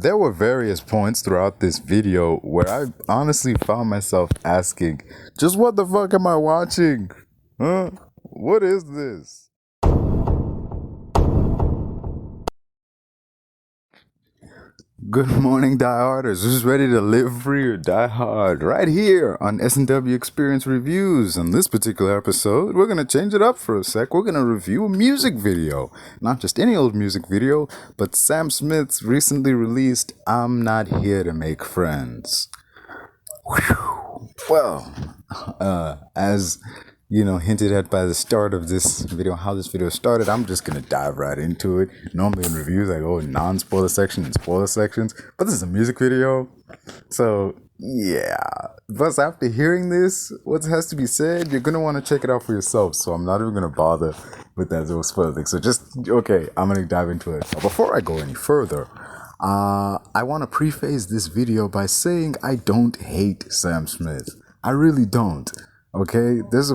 There were various points throughout this video where I honestly found myself asking, just what the fuck am I watching? Huh? What is this? Good morning, dieharders. Who's ready to live free or die hard? Right here on S&W EXPerience Reviews. On this particular episode, we're going to change it up for a sec. We're going to review a music video. Not just any old music video, but Sam Smith's recently released I'm Not Here to Make Friends. Whew. Well, as you know, hinted at by the start of this video, how this video started, I'm just gonna dive right into it. Normally in reviews I go non-spoiler section and spoiler sections, but this is a music video, so yeah. Plus, after hearing this, what has to be said, you're gonna want to check it out for yourself, so I'm not even gonna bother with that little spoiler thing. So just, okay, I'm gonna dive into it. But before I go any further, I want to preface this video by saying I don't hate Sam Smith. I really don't. Okay, there was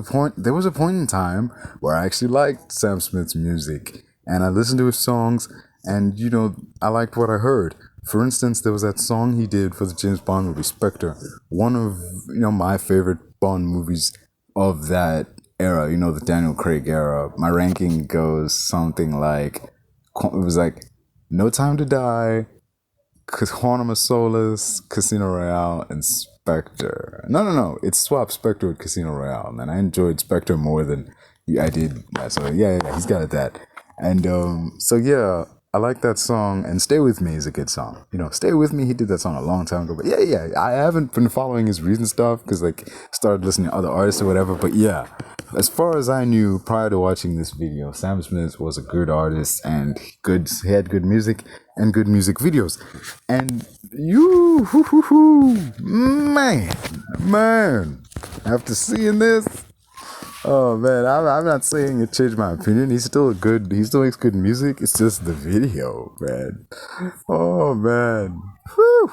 a point in time where I actually liked Sam Smith's music, and I listened to his songs, and you know, I liked what I heard. For instance, there was that song he did for the James Bond movie Spectre, one of my favorite Bond movies of that era. You know, the Daniel Craig era. My ranking goes something like, it was like No Time to Die, Quantum of Solace, Casino Royale, and Spectre. No. It's swap Spectre with Casino Royale, man. I enjoyed Spectre more than I did. So yeah, he's got that. And so yeah, I like that song. And Stay With Me is a good song. You know, Stay With Me, he did that song a long time ago. But yeah, I haven't been following his recent stuff because started listening to other artists or whatever. But yeah, as far as I knew prior to watching this video, Sam Smith was a good artist and he had good music and good music videos. And man, after seeing this, oh man, I'm not saying it changed my opinion. He still makes good music. It's just the video, man. Oh man, whew.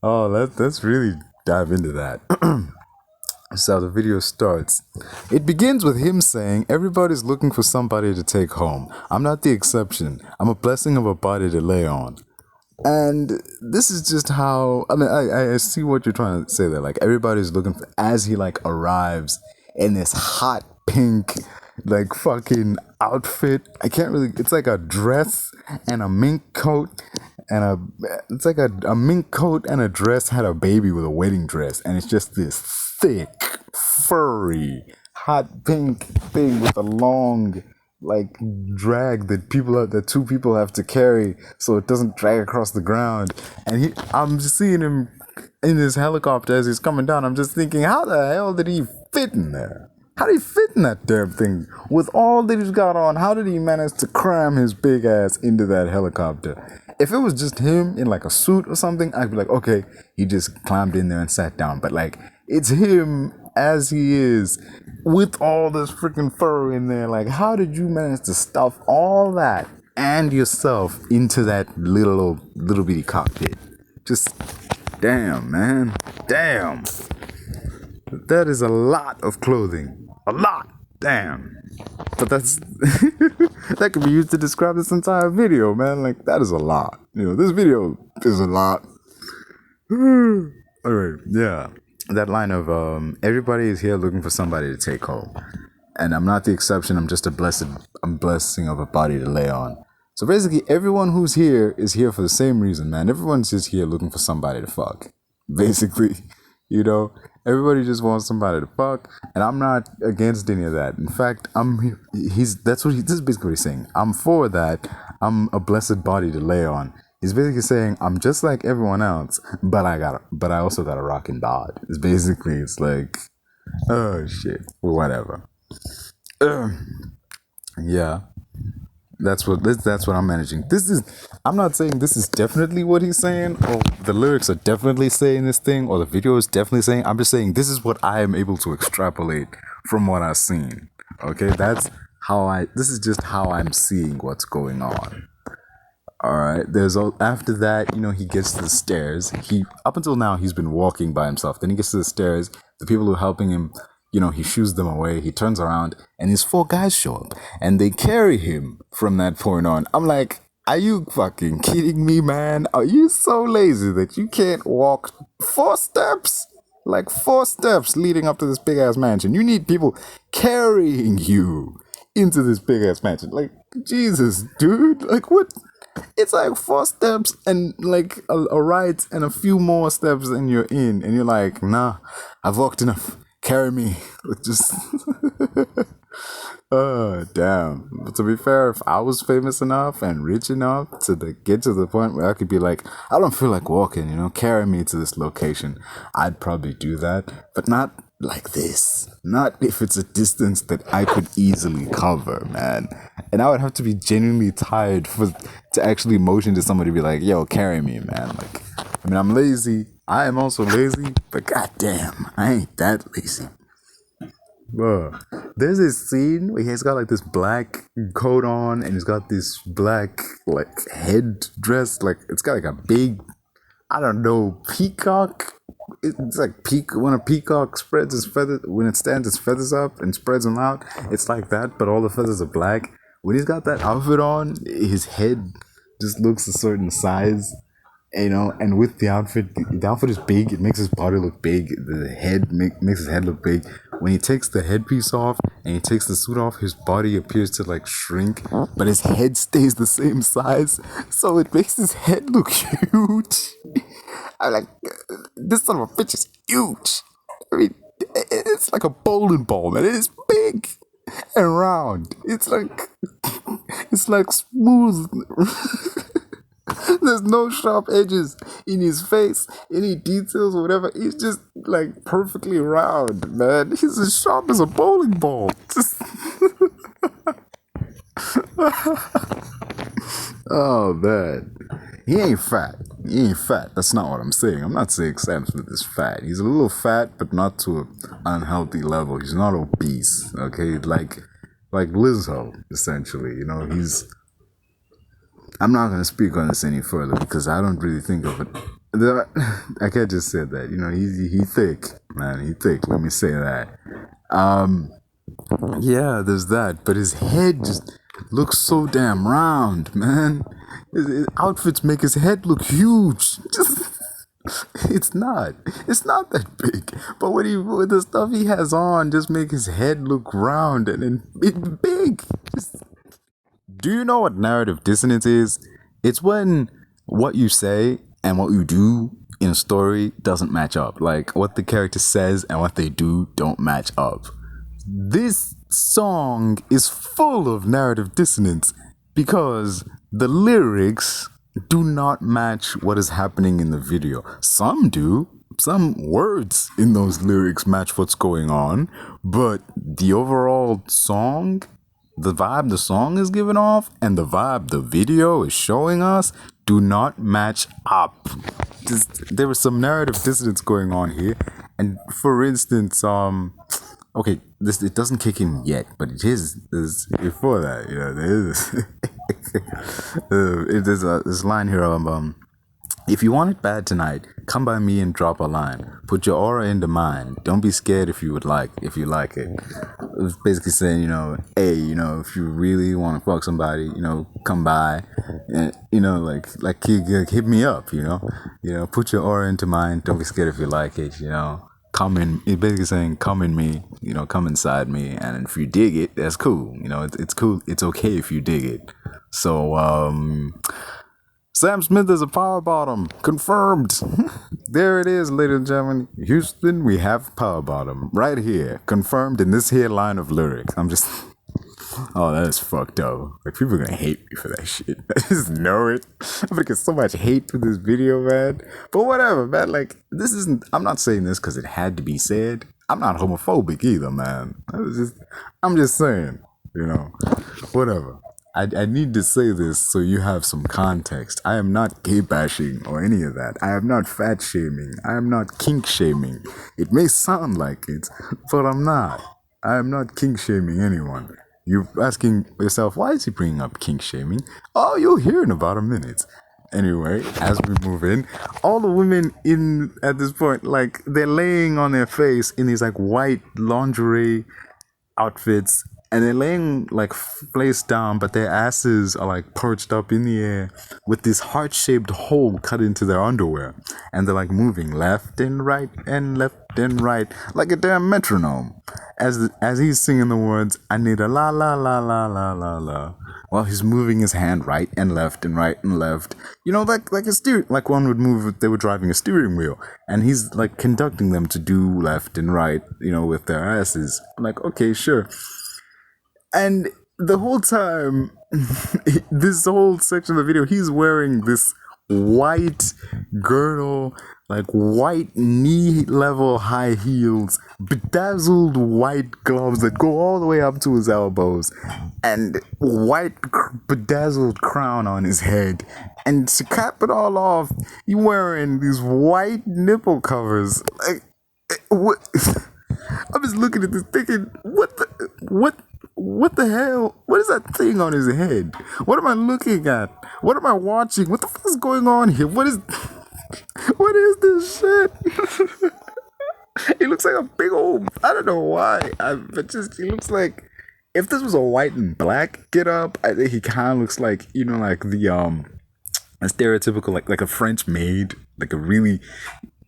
Oh, let's really dive into that. So the video starts. It begins with him saying, everybody's looking for somebody to take home. I'm not the exception. I'm a blessing of a body to lay on. And this is just how, I see what you're trying to say there. Like, everybody's looking for, as he arrives in this hot pink, fucking outfit. I can't really, it's like a dress and a mink coat. It's like a mink coat and a dress had a baby with a wedding dress. And it's just this thick, furry, hot pink thing with a long, drag that two people have to carry so it doesn't drag across the ground. And I'm just seeing him in this helicopter as he's coming down. I'm just thinking, how the hell did he fit in there? How did he fit in that damn thing? With all that he's got on, how did he manage to cram his big ass into that helicopter? If it was just him in a suit or something, I'd be like, okay, he just climbed in there and sat down. But it's him as he is with all this freaking fur in there. How did you manage to stuff all that and yourself into that little bitty cockpit? Just damn, man. Damn. That is a lot of clothing. A lot. Damn. But that's that could be used to describe this entire video, man. That is a lot. This video is a lot. Alright, yeah. That line of everybody is here looking for somebody to take home. And I'm not the exception, I'm just a blessing of a body to lay on. So basically everyone who's here is here for the same reason, man. Everyone's just here looking for somebody to fuck. Basically, everybody just wants somebody to fuck, and I'm not against any of that. In fact, this is basically what he's saying. I'm for that. I'm a blessed body to lay on. He's basically saying I'm just like everyone else, but I also got a rockin' bod. It's like, oh shit, whatever. Yeah. That's what I'm managing. I'm not saying this is definitely what he's saying, or the lyrics are definitely saying this thing, or the video is definitely saying. I'm just saying this is what I am able to extrapolate from what I've seen. Okay, this is just how I'm seeing what's going on. Alright, after that, he gets to the stairs. Up until now, he's been walking by himself. Then he gets to the stairs. The people who are helping him, he shoos them away. He turns around, and these 4 guys show up, and they carry him from that point on. I'm like, Are you fucking kidding me, man? Are you so lazy that you can't walk 4 steps? Like 4 steps leading up to this big ass mansion. You need people carrying you into this big ass mansion. Like, Jesus, dude. Like, what? It's like 4 steps and like a right and a few more steps and you're in. And you're like, nah, I've walked enough. Carry me. Just. Oh, damn. But to be fair, if I was famous enough and rich enough to get to the point where I could be like, I don't feel like walking, carry me to this location, I'd probably do that. But not like this. Not if it's a distance that I could easily cover, man. And I would have to be genuinely tired to actually motion to somebody to be like, yo, carry me, man. Like, I mean, I'm lazy. I am also lazy, but goddamn, I ain't that lazy. Bro, there's this scene where he's got like this black coat on and he's got this black like head dress, like it's got like a big, I don't know, peacock. It's like when a peacock spreads its feathers, when it stands its feathers up and spreads them out, it's like that, but all the feathers are black. When he's got that outfit on, his head just looks a certain size. And with the outfit is big. It makes his body look big. The head makes his head look big. When he takes the headpiece off and he takes the suit off, his body appears to like shrink, but his head stays the same size. So it makes his head look huge. I'm like, this son of a bitch is huge. I mean, it's like a bowling ball, man. It is big and round. It's like smooth. There's no sharp edges in his face, any details or whatever. He's just like perfectly round, man. He's as sharp as a bowling ball. Oh, man. He ain't fat. That's not what I'm saying. I'm not saying Sam Smith is fat. He's a little fat, but not to an unhealthy level. He's not obese, okay? Like Lizzo, essentially. I'm not going to speak on this any further because I don't really think of it. I can't just say that. He thick, man. He thick. Let me say that. Yeah, there's that. But his head just looks so damn round, man. His outfits make his head look huge. It's not that big. But with the stuff he has on, just make his head look round and big. Do you know what narrative dissonance is? It's when what you say and what you do in a story doesn't match up. Like what the character says and what they do don't match up. This song is full of narrative dissonance because the lyrics do not match what is happening in the video. Some do. Some words in those lyrics match what's going on, but the overall song, the vibe the song is giving off and the vibe the video is showing us do not match up. There was some narrative dissonance going on here. And for instance, okay, it doesn't kick in yet, but it is before that, there is this line here of if you want it bad tonight, come by me and drop a line. Put your aura into mine. Don't be scared if you like it. It was basically saying, hey, if you really want to fuck somebody, come by and, like hit me up, put your aura into mine. Don't be scared if you like it, come in. It's basically saying, come in me, come inside me. And if you dig it, that's cool. It's cool. It's okay if you dig it. So, Sam Smith is a power bottom. Confirmed. There it is, ladies and gentlemen. Houston, we have power bottom. Right here. Confirmed in this here line of lyrics. Oh, that is fucked up. Like, people are gonna hate me for that shit. I just know it. I'm gonna get so much hate for this video, man. But whatever, man. Like, I'm not saying this because it had to be said. I'm not homophobic either, man. I'm just saying, whatever. I need to say this so you have some context. I am not gay bashing or any of that. I am not fat shaming. I am not kink shaming. It may sound like it, but I'm not. I am not kink shaming anyone. You're asking yourself, why is he bringing up kink shaming? Oh, you'll hear in about a minute. Anyway, as we move in, all the women at this point, like, they're laying on their face in these like white lingerie outfits. and they're laying like face down, but their asses are like perched up in the air with this heart-shaped hole cut into their underwear, and they're like moving left and right like a damn metronome. As he's singing the words, "I need a la la la la la la la," while he's moving his hand right and left and right and left. You know, like a steering, like one would move if they were driving a steering wheel, and he's like conducting them to do left and right, you know, with their asses. I'm like, okay, sure. And the whole time, this whole section of the video, he's wearing this white girdle, like white knee-level high heels, bedazzled white gloves that go all the way up to his elbows, and white bedazzled crown on his head. And to cap it all off, he's wearing these white nipple covers. Like, what? I'm just looking at this thinking, what the hell? What is that thing on his head? What am I looking at? What am I watching? What the fuck is going on here? What is this shit? He looks like a big old, I don't know why, but just, he looks like, if this was a white and black get up, I think he kind of looks like, you know, like the, a stereotypical, like a French maid, like a really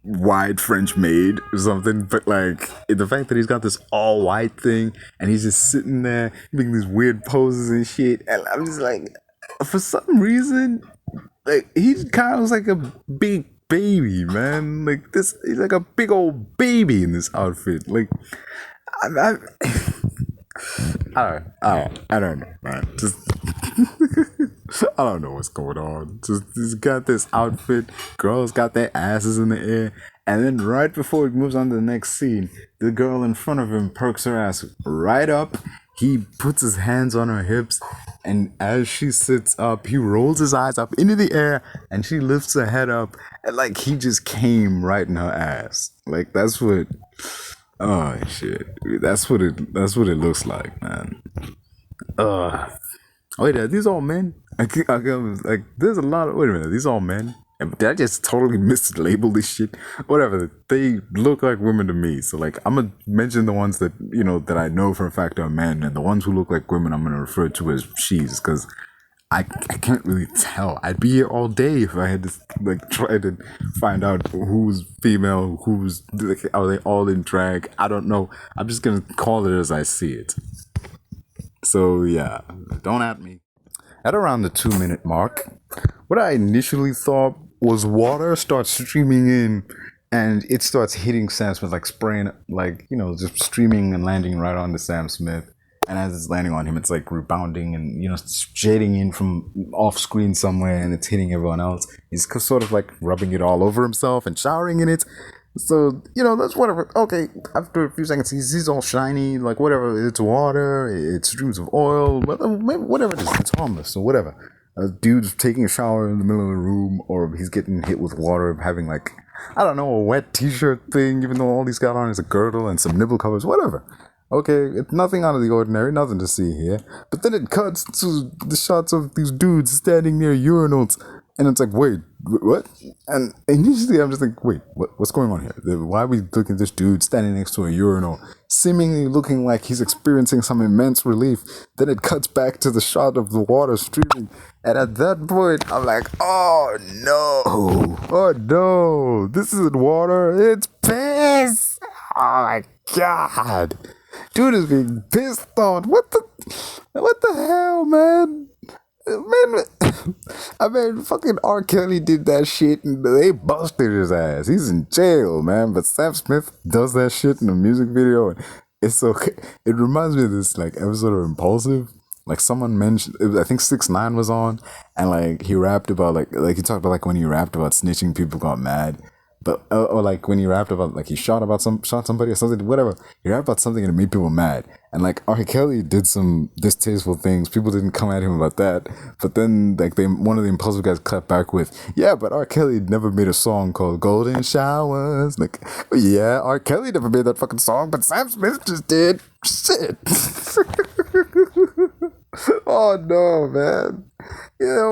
wide French maid or something. But like the fact that he's got this all white thing and he's just sitting there making these weird poses and shit, and I'm just like, for some reason, like he kind of looks like a big baby, man. Like this, he's like a big old baby in this outfit. Like I don't know, man. Just I don't know what's going on. Just he's got this outfit. Girls got their asses in the air, and then right before it moves on to the next scene, the girl in front of him perks her ass right up. He puts his hands on her hips, and as she sits up, he rolls his eyes up into the air, and she lifts her head up, and like he just came right in her ass. Like that's what. Oh shit! That's what it looks like, man. Wait, are these all men? Like, there's a lot of. Wait a minute, these all men? Did I just totally mislabel this shit? Whatever. They look like women to me. So like, I'm gonna mention the ones that that I know for a fact are men, and the ones who look like women, I'm gonna refer to as she's, because I can't really tell. I'd be here all day if I had to like try to find out who's female, who's like, are they all in drag? I don't know. I'm just gonna call it as I see it. So yeah, don't at me. At around the 2-minute mark, what I initially thought was water starts streaming in, and it starts hitting Sam Smith, like spraying, like just streaming and landing right onto Sam Smith. And as it's landing on him, it's like rebounding and, jetting in from off screen somewhere, and it's hitting everyone else. He's sort of like rubbing it all over himself and showering in it. So, that's whatever. Okay, after a few seconds, he's all shiny, like whatever. It's water, it's streams of oil, whatever it is, it's harmless, so whatever. A dude's taking a shower in the middle of the room, or he's getting hit with water, having like, I don't know, a wet t-shirt thing, even though all he's got on is a girdle and some nipple covers, whatever. Okay, it's nothing out of the ordinary, nothing to see here. But then it cuts to the shots of these dudes standing near urinals, and it's like, wait, what? And initially I'm just like, wait, what's going on here? Why are we looking at this dude standing next to a urinal, seemingly looking like he's experiencing some immense relief? Then it cuts back to the shot of the water streaming, and at that point, I'm like, oh no, this isn't water, it's piss! Oh my god! Dude is being pissed on. What the hell, man? I mean, fucking R. Kelly did that shit and they busted his ass. He's in jail, man. But Sam Smith does that shit in a music video, and it's okay. It reminds me of this like episode of Impulsive. Like someone mentioned, I think 6ix9ine was on, and like he rapped about like he talked about like when he rapped about snitching, people got mad. But or like when he rapped about like he shot somebody or something, whatever. He rapped about something and it made people mad. And like R. Kelly did some distasteful things. People didn't come at him about that. But then like one of the Impulsive guys cut back with, yeah, but R. Kelly never made a song called Golden Showers. Like, yeah, R. Kelly never made that fucking song, but Sam Smith just did. Shit. Oh no, man.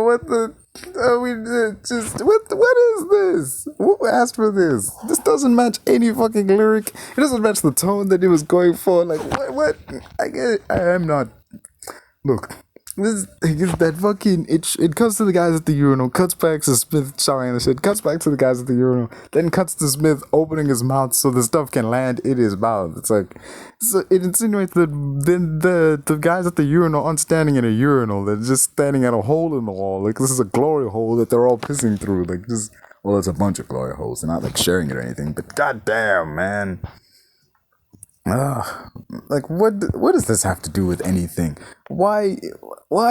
What the What is this? Who asked for this? This doesn't match any fucking lyric. It doesn't match the tone that he was going for. Like what? I am not. Look, this is that fucking it cuts to the guys at the urinal, cuts back to Smith showering the shit, cuts back to the guys at the urinal, then cuts to Smith opening his mouth so the stuff can land in his mouth. It's like it insinuates that then the guys at the urinal aren't standing in a urinal, they're just standing at a hole in the wall. Like this is a glory hole that they're all pissing through. Like just well, it's a bunch of glory holes. They're not like sharing it or anything, but goddamn, man. Like what does this have to do with anything? Why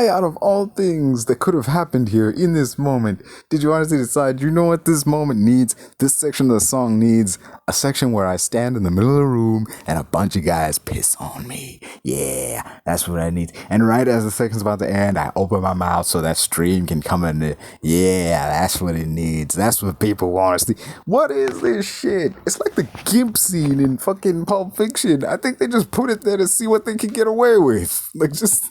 out of all things that could have happened here in this moment did you honestly decide, you know what this moment needs? This section of the song needs a section where I stand in the middle of the room and a bunch of guys piss on me. Yeah, that's what I need. And right as the section's about to end, I open my mouth so that stream can come in there. Yeah, that's what it needs. That's what people want to see. What is this shit? It's like the Gimp scene in fucking Pulp Fiction. I think they just put it there to see what they can get away with. Like just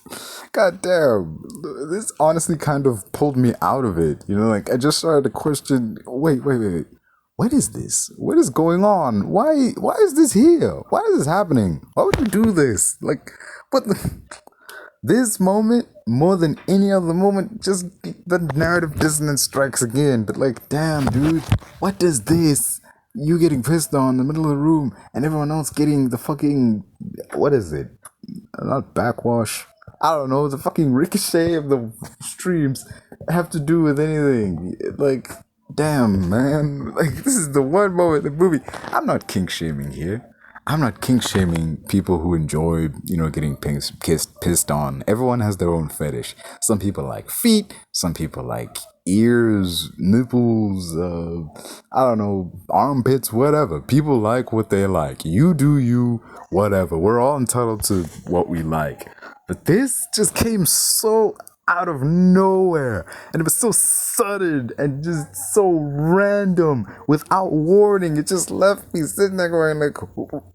goddamn, this honestly kind of pulled me out of it. You know, like I just started to question. Wait. What is this? What is going on? Why is this here? Why is this happening? Why would you do this? Like, what the? This moment, more than any other moment, just the narrative dissonance strikes again. But like, damn, dude, what does this? You getting pissed on in the middle of the room, and everyone else getting the fucking, what is it? Not backwash. I don't know. The fucking ricochet of the streams have to do with anything. Like, damn, man. Like, this is the one moment in the movie. I'm not kink shaming here. I'm not kink shaming people who enjoy, you know, getting pissed on. Everyone has their own fetish. Some people like feet. Some people like ears, nipples, I don't know, armpits, whatever. People like what they like. You do you, whatever. We're all entitled to what we like. But this just came so out of nowhere, and it was so sudden and just so random without warning. It just left me sitting there going like,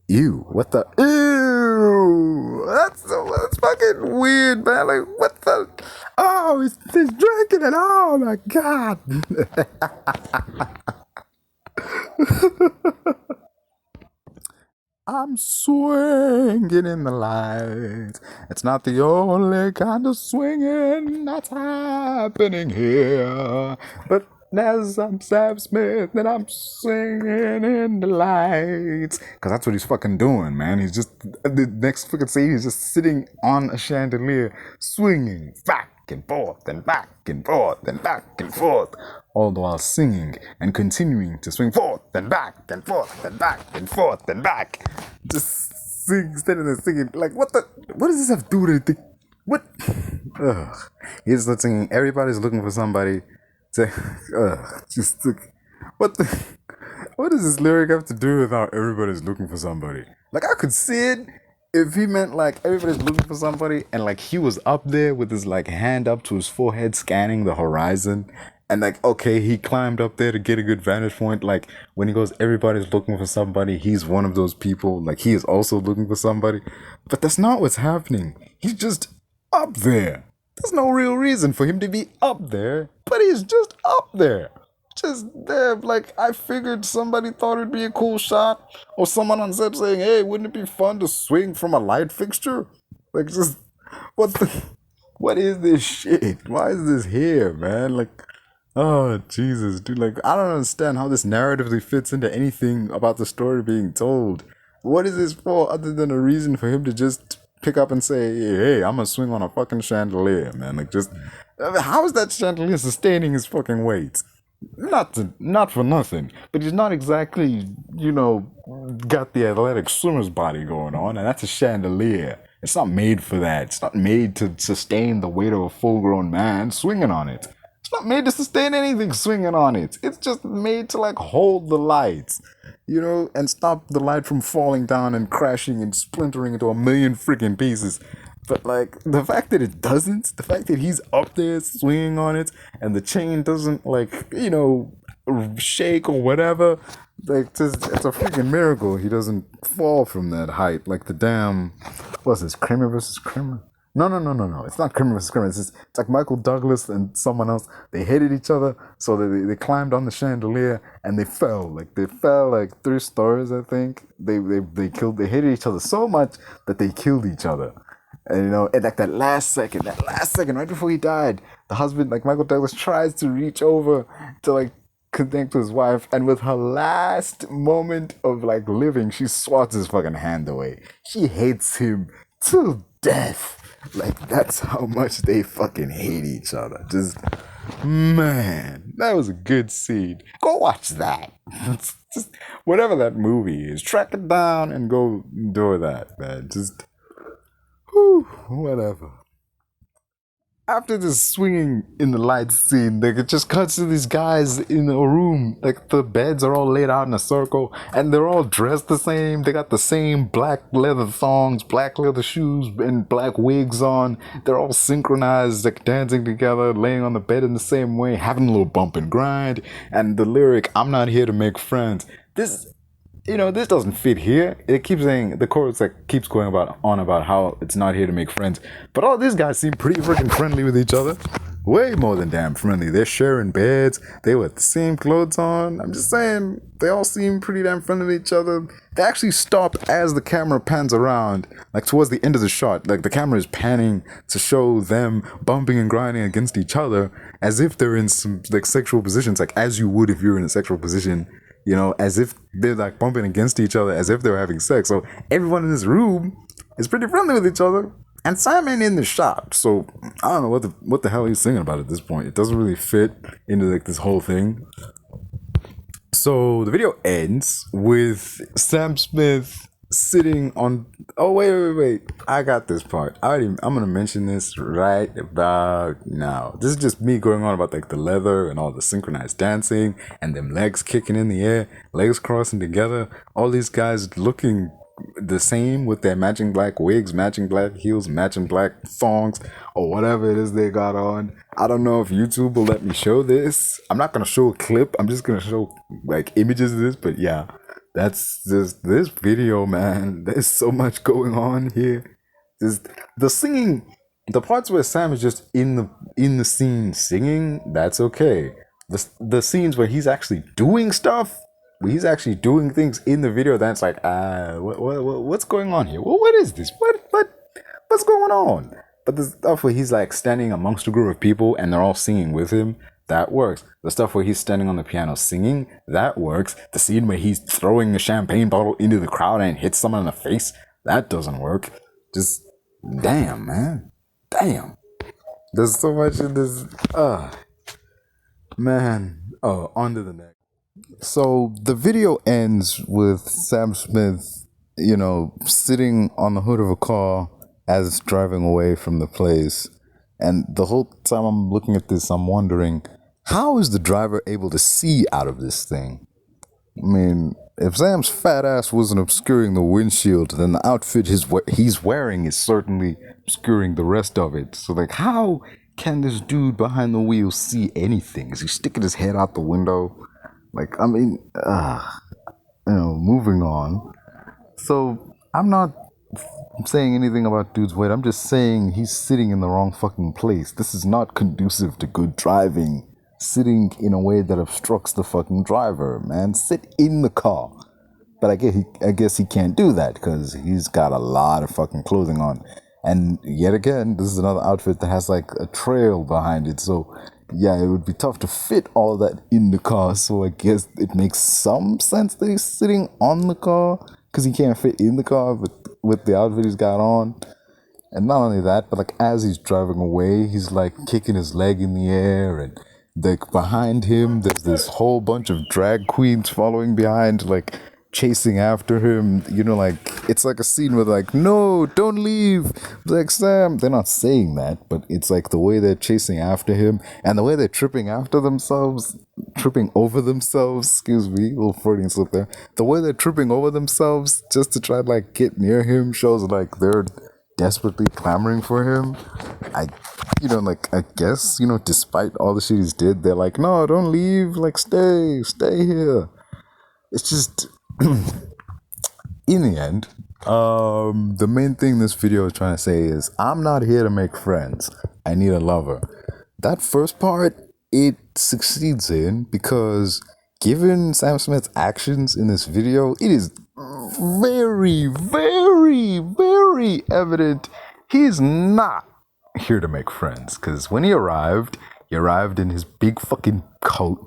ew, what the, ew, that's fucking weird, man. Like, what the, oh, he's drinking it, oh my god. I'm swinging in the lights. It's not the only kind of swinging that's happening here. But as I'm Sam Smith and I'm swinging in the lights. Because that's what he's fucking doing, man. He's just, the next fucking scene, he's just sitting on a chandelier, swinging back and forth and back and forth and back and forth, all the while singing and continuing to swing forth and back and forth and back and forth and back. Just standing there singing. Like, what does this have to do with anything? What? Ugh. He's not singing. Everybody's looking for somebody to, just like, what does this lyric have to do with how everybody's looking for somebody? Like, I could see it if he meant like everybody's looking for somebody and like he was up there with his like hand up to his forehead scanning the horizon, and like, okay, he climbed up there to get a good vantage point. Like when he goes, everybody's looking for somebody, he's one of those people. Like he is also looking for somebody. But that's not what's happening. He's just up there. There's no real reason for him to be up there, but he's just up there. Just there, like, I figured somebody thought it'd be a cool shot, or someone on set saying, hey, wouldn't it be fun to swing from a light fixture? Like, just, what is this shit? Why is this here, man? Like, oh, Jesus, dude, like, I don't understand how this narratively fits into anything about the story being told. What is this for, other than a reason for him to just pick up and say, hey, I'm gonna swing on a fucking chandelier, man? Like, just, how is that chandelier sustaining his fucking weight? Not for nothing, but he's not exactly, you know, got the athletic swimmer's body going on, and that's a chandelier. It's not made for that. It's not made to sustain the weight of a full-grown man swinging on it. It's not made to sustain anything swinging on it. It's just made to, like, hold the lights, you know, and stop the light from falling down and crashing and splintering into a million freaking pieces. But, like, the fact that it doesn't, the fact that he's up there swinging on it, and the chain doesn't, like, you know, shake or whatever, like, it's a freaking miracle he doesn't fall from that height. Like the damn, what's this, Kramer versus Kramer? No. It's not criminal vs. criminal. It's like Michael Douglas and someone else. They hated each other, so they climbed on the chandelier and they fell. They fell like 3 stories, I think. They hated each other so much that they killed each other. And and like that last second, right before he died, the husband, like Michael Douglas, tries to reach over to like connect to his wife, and with her last moment of like living, she swats his fucking hand away. She hates him to death. Like, that's how much they fucking hate each other. Just, man, that was a good scene. Go watch that. Just whatever that movie is, track it down and go do that, man. Just, whew, whatever. After this swinging in the lights scene, like, it just cuts to these guys in a room. Like, the beds are all laid out in a circle, and they're all dressed the same. They got the same black leather thongs, black leather shoes, and black wigs on. They're all synchronized, like dancing together, laying on the bed in the same way, having a little bump and grind. And the lyric, "I'm not here to make friends." This doesn't fit here. It keeps saying, the chorus like keeps going on about how it's not here to make friends. But all these guys seem pretty freaking friendly with each other. Way more than damn friendly. They're sharing beds. They with the same clothes on. I'm just saying, they all seem pretty damn friendly with each other. They actually stop as the camera pans around, like towards the end of the shot. Like the camera is panning to show them bumping and grinding against each other as if they're in some like sexual positions, like as you would if you're in a sexual position. As if they're like bumping against each other, as if they're having sex. So everyone in this room is pretty friendly with each other. And Sam ain't in the shop, so I don't know what the hell he's singing about at this point. It doesn't really fit into like this whole thing. So the video ends with Sam Smith sitting on. Oh wait! I got this part. I'm gonna mention this right about now. This is just me going on about like the leather and all the synchronized dancing and them legs kicking in the air, legs crossing together. All these guys looking the same with their matching black wigs, matching black heels, matching black thongs, or whatever it is they got on. I don't know if YouTube will let me show this. I'm not gonna show a clip. I'm just gonna show like images of this. But yeah, that's just this video, man. There's so much going on here. Just the singing, the parts where Sam is just in the scene singing, that's okay. The scenes where he's actually doing stuff, where he's actually doing things in the video, that's like, what's going on here? What is this? What's going on? But the stuff where he's like standing amongst a group of people and they're all singing with him, that works. The stuff where he's standing on the piano singing, that works. The scene where he's throwing a champagne bottle into the crowd and hits someone in the face, that doesn't work. Just, damn, man. Damn. There's so much in this. Man. Oh, on to the next. So the video ends with Sam Smith, sitting on the hood of a car as it's driving away from the place. And the whole time I'm looking at this, I'm wondering, how is the driver able to see out of this thing? I mean, if Sam's fat ass wasn't obscuring the windshield, then the outfit he's wearing is certainly obscuring the rest of it. So, like, how can this dude behind the wheel see anything? Is he sticking his head out the window? Like, I mean, moving on. So, I'm not saying anything about dude's weight. I'm just saying he's sitting in the wrong fucking place. This is not conducive to good driving. Sitting in a way that obstructs the fucking driver, man. Sit in the car. But I guess he can't do that because he's got a lot of fucking clothing on. And yet again, this is another outfit that has like a trail behind it. So yeah, it would be tough to fit all that in the car. So I guess it makes some sense that he's sitting on the car because he can't fit in the car with the outfit he's got on. And not only that, but like as he's driving away, he's like kicking his leg in the air, and like behind him there's this whole bunch of drag queens following behind, like chasing after him. Like it's like a scene where like, no, don't leave, like Sam. They're not saying that, but it's like the way they're chasing after him and the way they're tripping over themselves, excuse me, little Freudian slip there. The way they're tripping over themselves just to try to like get near him shows like they're desperately clamoring for him. I guess, despite all the shit he's did, they're like, no, don't leave, like stay here. It's just in the end, The main thing this video is trying to say is I'm not here to make friends. I need a lover. That first part, it succeeds in because given Sam Smith's actions in this video, it is very, very, very evident he's not here to make friends. Because when he arrived in his big fucking coat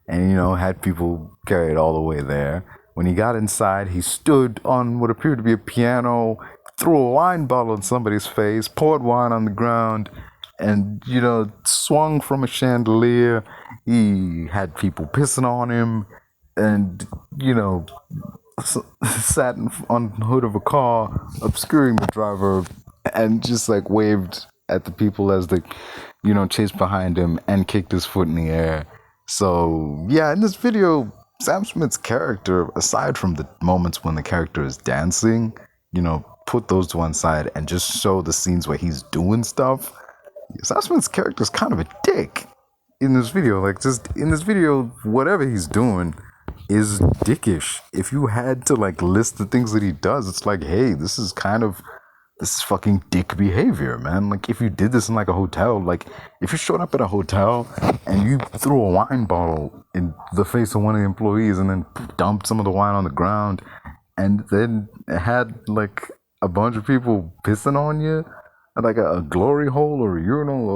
and, had people carry it all the way there. When he got inside, he stood on what appeared to be a piano, threw a wine bottle in somebody's face, poured wine on the ground, and, swung from a chandelier. He had people pissing on him and, sat on the hood of a car, obscuring the driver, and just like waved at the people as they, chased behind him and kicked his foot in the air. So, yeah, in this video, Sam Smith's character, aside from the moments when the character is dancing, put those to one side and just show the scenes where he's doing stuff. Sam Smith's character is kind of a dick in this video. Like, just in this video, whatever he's doing is dickish. If you had to, list the things that he does, it's like, hey, this is fucking dick behavior, man. Like, if you did this in, a hotel, if you showed up at a hotel and you threw a wine bottle in the face of one of the employees and then dumped some of the wine on the ground and then had, a bunch of people pissing on you, like a glory hole or a urinal,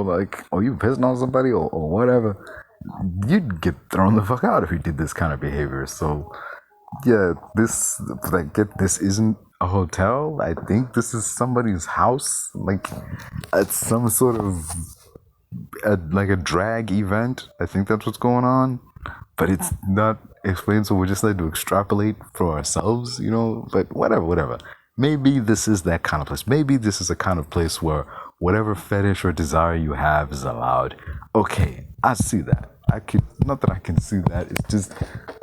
or you pissing on somebody or whatever, you'd get thrown the fuck out if you did this kind of behavior. So, yeah, this isn't a hotel. I think this is somebody's house. It's some sort of a drag event. I think that's what's going on, but it's not explained, so we're just to extrapolate for ourselves, but whatever. Maybe this is that kind of place. Maybe this is a kind of place where whatever fetish or desire you have is allowed. Okay, I see that. Not that I can see that. It's just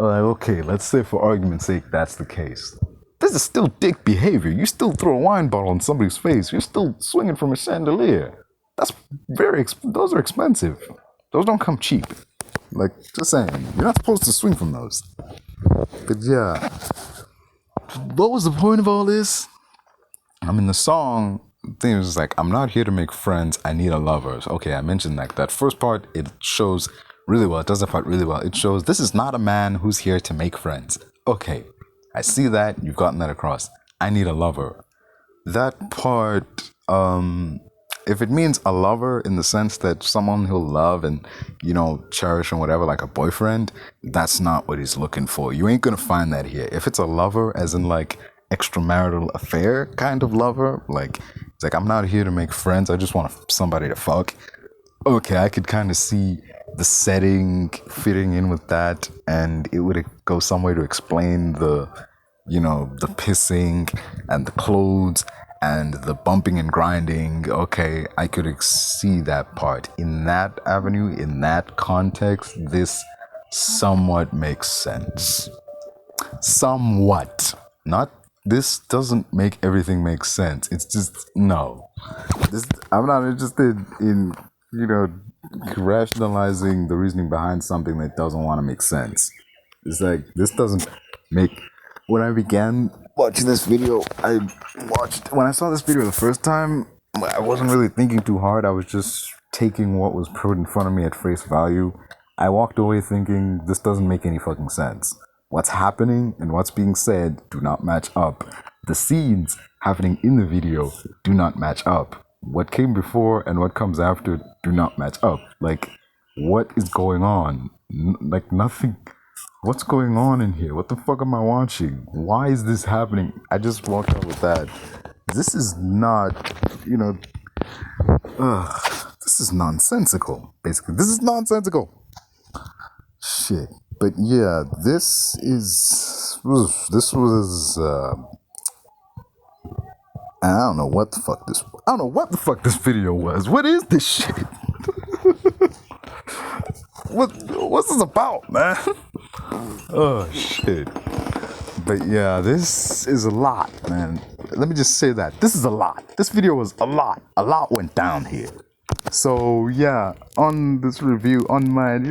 okay, let's say for argument's sake that's the case. This is still dick behavior. You still throw a wine bottle in somebody's face. You're still swinging from a chandelier. Those are expensive. Those don't come cheap. Just saying, you're not supposed to swing from those. But yeah, what was the point of all this? The song thing was I'm not here to make friends. I need a lover. Okay, I mentioned that first part. It shows really well. It does that part really well. It shows this is not a man who's here to make friends. Okay, I see that. You've gotten that across. I need a lover. That part, if it means a lover in the sense that someone he'll love and, cherish and whatever, like a boyfriend, that's not what he's looking for. You ain't gonna find that here. If it's a lover, as in extramarital affair kind of lover, it's I'm not here to make friends. I just want somebody to fuck. Okay, I could kind of see the setting fitting in with that, and it would go some way to explain the pissing and the clothes and the bumping and grinding. Okay, I could see that part. In that avenue, in that context, this somewhat makes sense. Somewhat. This doesn't make everything make sense. It's just, no. I'm not interested in, rationalizing the reasoning behind something that doesn't want to make sense. It's this doesn't make... When I began watching this video, when I saw this video the first time, I wasn't really thinking too hard. I was just taking what was put in front of me at face value. I walked away thinking, this doesn't make any fucking sense. What's happening and what's being said do not match up. The scenes happening in the video do not match up. What came before and what comes after do not match up. What is going on? Nothing. What's going on in here? What the fuck am I watching? Why is this happening? I just walked out with that. This is not, this is nonsensical, basically. This is nonsensical. Shit. But yeah, this was, I don't know what the fuck this video was. What is this shit? What's this about, man? Oh, shit. But yeah, this is a lot, man. Let me just say that. This is a lot. This video was a lot. A lot went down here. So yeah, on this review, on mine,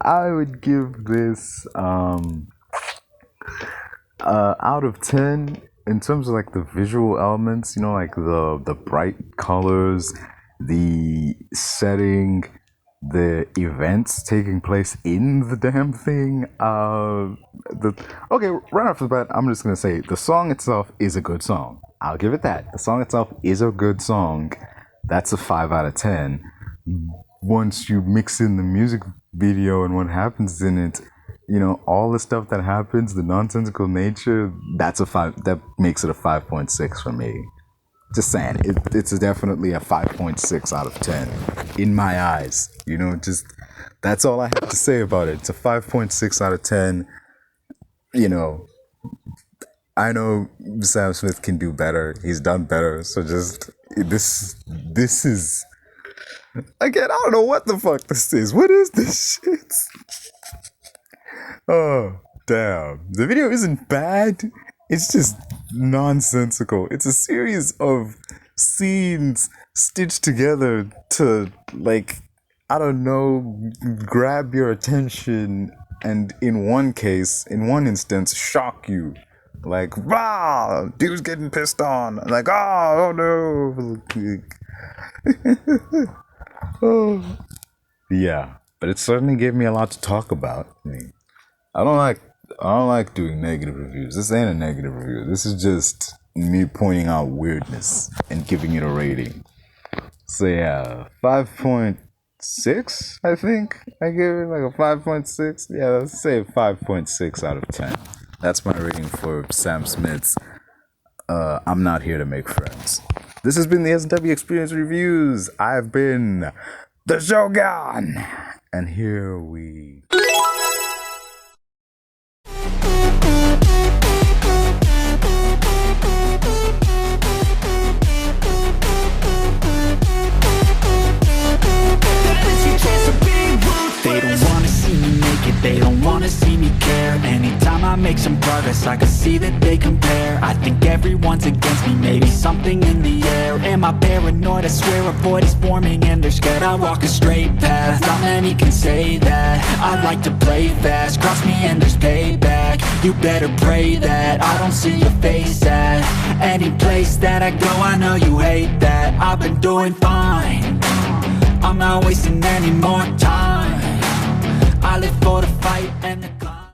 I would give this out of 10, in terms of like the visual elements, you know, like the bright colors, the setting, the events taking place in the damn thing. Okay, right off the bat, I'm just gonna say the song itself is a good song. I'll give it that. The song itself is a good song. That's a 5 out of 10. Once you mix in the music video and what happens in it, you know, all the stuff that happens, the nonsensical nature, that's a 5. That makes it a 5.6 for me. Just saying, it's definitely a 5.6 out of 10 in my eyes. You know, just that's all I have to say about it. It's a 5.6 out of 10. You know, I know Sam Smith can do better. He's done better. So just this is, again, I don't know what the fuck this is. What is this shit? Oh, damn. The video isn't bad. It's just nonsensical. It's a series of scenes stitched together to, like, I don't know, grab your attention and in one case, in one instance, shock you. Like, rah, dude's getting pissed on. Like, oh no. Oh. Yeah, but it certainly gave me a lot to talk about. I mean, I don't like doing negative reviews. This ain't a negative review. This is just me pointing out weirdness and giving it a rating. So yeah, 5.6, I think. I give it like a 5.6. Yeah, let's say 5.6 out of 10. That's my rating for Sam Smith's I'm Not Here to Make Friends. This has been the S&W EXPerience Reviews. I've been the Shogun. And here we... They don't wanna see me make it, they don't wanna see me care. Anytime I make some progress, I can see that they compare. I think everyone's against me, maybe something in the air. Am I paranoid? I swear a void is forming and they're scared. I walk a straight path, not many can say that. I like to play fast, cross me and there's payback. You better pray that I don't see your face at any place that I go. I know you hate that. I've been doing fine, I'm not wasting any more time.